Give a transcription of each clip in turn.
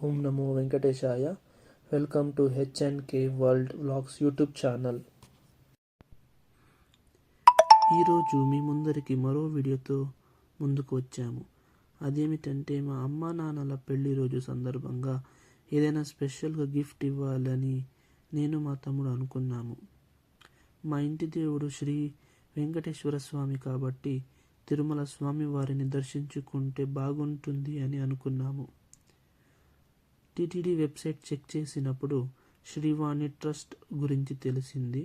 Om Namo Venkatesaya. Welcome to HNK world vlogs YouTube channel. ఈరోజు మీ ముందరికి మరో వీడియోతో ముందుకు వచ్చాము. అదేమిటంటే మా అమ్మా నాన్నల పెళ్లి రోజు సందర్భంగా ఏదైనా స్పెషల్గా గిఫ్ట్ ఇవ్వాలని నేను మా తమ్ముడు అనుకున్నాము. మా ఇంటి దేవుడు శ్రీ వెంకటేశ్వర స్వామి కాబట్టి తిరుమల స్వామి వారిని దర్శించుకుంటే బాగుంటుంది అని అనుకున్నాము. టీటీడీ వెబ్సైట్ చెక్ చేసినప్పుడు శ్రీవాణి ట్రస్ట్ గురించి తెలిసింది.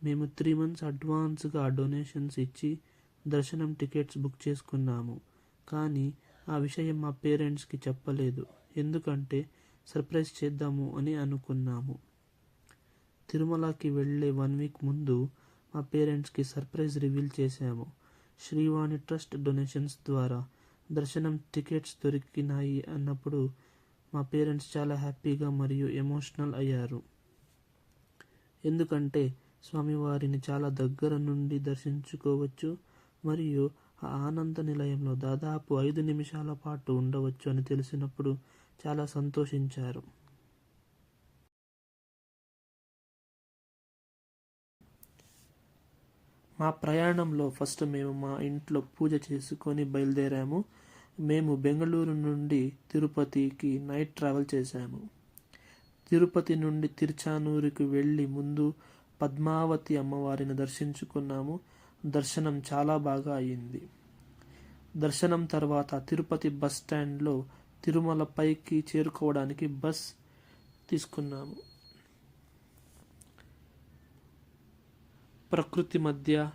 మేము 3 months అడ్వాన్స్గా డొనేషన్స్ ఇచ్చి దర్శనం టికెట్స్ బుక్ చేసుకున్నాము. కానీ ఆ విషయం మా పేరెంట్స్కి చెప్పలేదు. ఎందుకంటే సర్ప్రైజ్ చేద్దాము అని అనుకున్నాము. తిరుమలకి వెళ్ళే 1 week ముందు మా పేరెంట్స్కి సర్ప్రైజ్ రివీల్ చేశాము. శ్రీవాణి ట్రస్ట్ డొనేషన్స్ ద్వారా దర్శనం టికెట్స్ దొరికినాయి అన్నప్పుడు మా పేరెంట్స్ చాలా హ్యాపీగా మరియు ఎమోషనల్ అయ్యారు. ఎందుకంటే స్వామివారిని చాలా దగ్గర నుండి దర్శించుకోవచ్చు మరియు ఆ ఆనంద నిలయంలో దాదాపు 5 నిమిషాల పాటు ఉండవచ్చు అని తెలిసినప్పుడు చాలా సంతోషించారు. మా ప్రయాణంలో ఫస్ట్ మేము మా ఇంట్లో పూజ చేసుకొని బయలుదేరాము. మేము బెంగళూరు నుండి తిరుపతికి నైట్ ట్రావెల్ చేశాము. తిరుపతి నుండి తిరుచానూరుకి వెళ్ళి ముందు పద్మావతి అమ్మవారిని దర్శించుకున్నాము. దర్శనం చాలా బాగా అయింది. దర్శనం తర్వాత తిరుపతి బస్ స్టాండ్లో తిరుమల పైకి చేరుకోవడానికి బస్ తీసుకున్నాము. ప్రకృతి మధ్య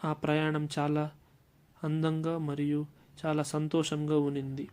ఆ ప్రయాణం చాలా అందంగా మరియు చాలా సంతోషంగా ఉన్నింది.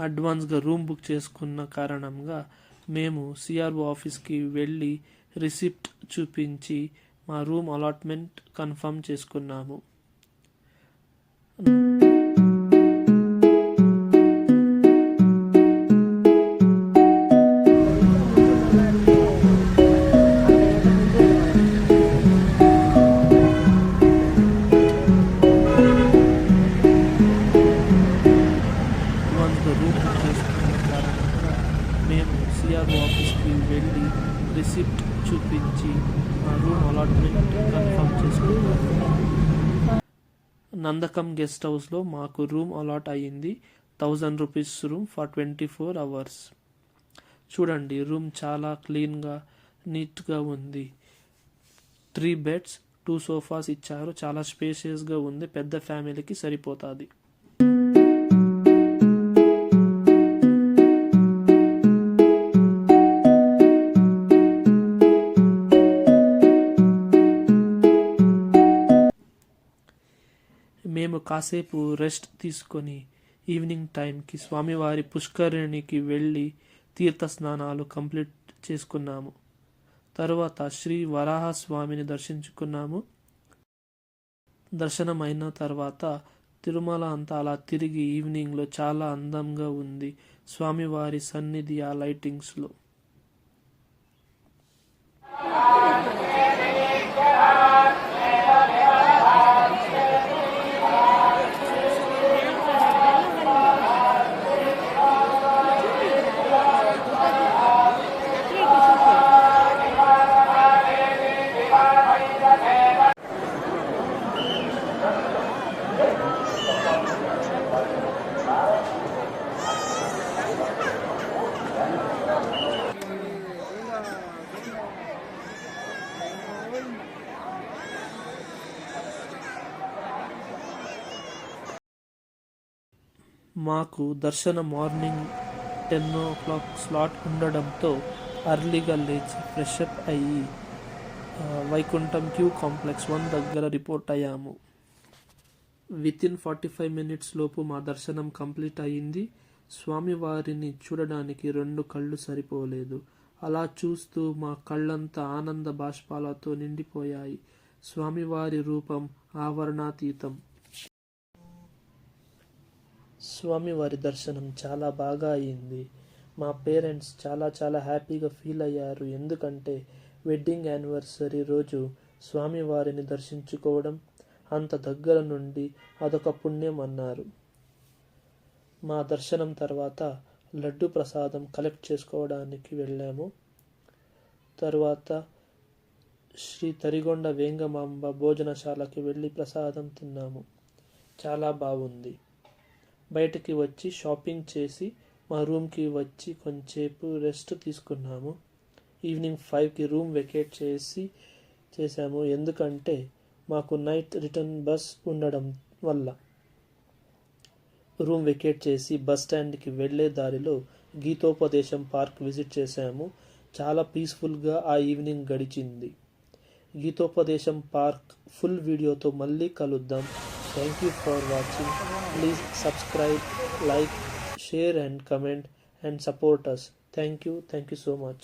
అడ్వాన్స్గా రూమ్ బుక్ చేసుకున్న కారణంగా మేము సిఆర్ఓ ఆఫీస్కి వెళ్ళి రిసిప్ట్ చూపించి మా రూమ్ అలాట్మెంట్ కన్ఫర్మ్ చేసుకున్నాము. మేము సిఆర్ఓ ఆఫీస్కి వెళ్ళి రిసిప్ట్ చూపించి మా రూమ్ అలాట్మెంట్ కన్ఫర్మ్ చేసుకున్నాము. నందకం గెస్ట్ హౌస్లో మాకు రూమ్ అలాట్ అయ్యింది. 1000 rupees రూమ్ ఫర్ 24 hours. చూడండి, రూమ్ చాలా క్లీన్గా నీట్గా ఉంది. 3 beds 2 sofas ఇచ్చారు. చాలా స్పేషియస్గా ఉంది. పెద్ద ఫ్యామిలీకి సరిపోతుంది. మేము కాసేపు రెస్ట్ తీసుకొని ఈవినింగ్ టైంకి స్వామివారి పుష్కరిణికి వెళ్ళి తీర్థ స్నానాలు కంప్లీట్ చేసుకున్నాము. తరువాత శ్రీ వరాహస్వామిని దర్శించుకున్నాము. దర్శనం అయిన తర్వాత తిరుమల అంతా అలా తిరిగి ఈవినింగ్లో చాలా అందంగా ఉంది స్వామివారి సన్నిధి ఆ లైటింగ్స్లో. మాకు దర్శనం మార్నింగ్ 10 o'clock స్లాట్ ఉండడంతో అర్లీగా లేచి ఫ్రెషప్ అయ్యి వైకుంఠం క్యూ కాంప్లెక్స్ 1 దగ్గర రిపోర్ట్ అయ్యాము. వితిన్ 45 minutes లోపు మా దర్శనం కంప్లీట్ అయ్యింది. స్వామివారిని చూడడానికి 2 కళ్ళు సరిపోలేదు. అలా చూస్తూ మా కళ్ళంతా ఆనంద బాష్పాలతో నిండిపోయాయి. స్వామివారి రూపం ఆవరణాతీతం. స్వామివారి దర్శనం చాలా బాగా అయింది. మా పేరెంట్స్ చాలా హ్యాపీగా ఫీల్ అయ్యారు. ఎందుకంటే వెడ్డింగ్ యానివర్సరీ రోజు స్వామివారిని దర్శించుకోవడం అంత దగ్గర నుండి అదొక పుణ్యం అన్నారు. మా దర్శనం తర్వాత లడ్డు ప్రసాదం కలెక్ట్ చేసుకోవడానికి వెళ్ళాము. తర్వాత శ్రీ తరిగొండ వేంగమాంబ భోజనశాలకి వెళ్ళి ప్రసాదం తిన్నాము. చాలా బాగుంది. బయటికి వచ్చి షాపింగ్ చేసి మా రూమ్కి వచ్చి కొంచెంసేపు రెస్ట్ తీసుకున్నాము. ఈవినింగ్ 5కి రూమ్ వెకేట్ చేసాము. ఎందుకంటే మాకు నైట్ రిటర్న్ బస్ ఉండడం వల్ల. రూమ్ వెకేట్ చేసి బస్ స్టాండ్కి వెళ్ళే దారిలో గీతోపదేశం పార్క్ విజిట్ చేశాము. చాలా పీస్ఫుల్గా ఆ ఈవినింగ్ గడిచింది. గీతోపదేశం పార్క్ ఫుల్ వీడియోతో మళ్ళీ కలుద్దాం. Thank you for watching. Please subscribe, like, share and comment and support us. Thank you so much.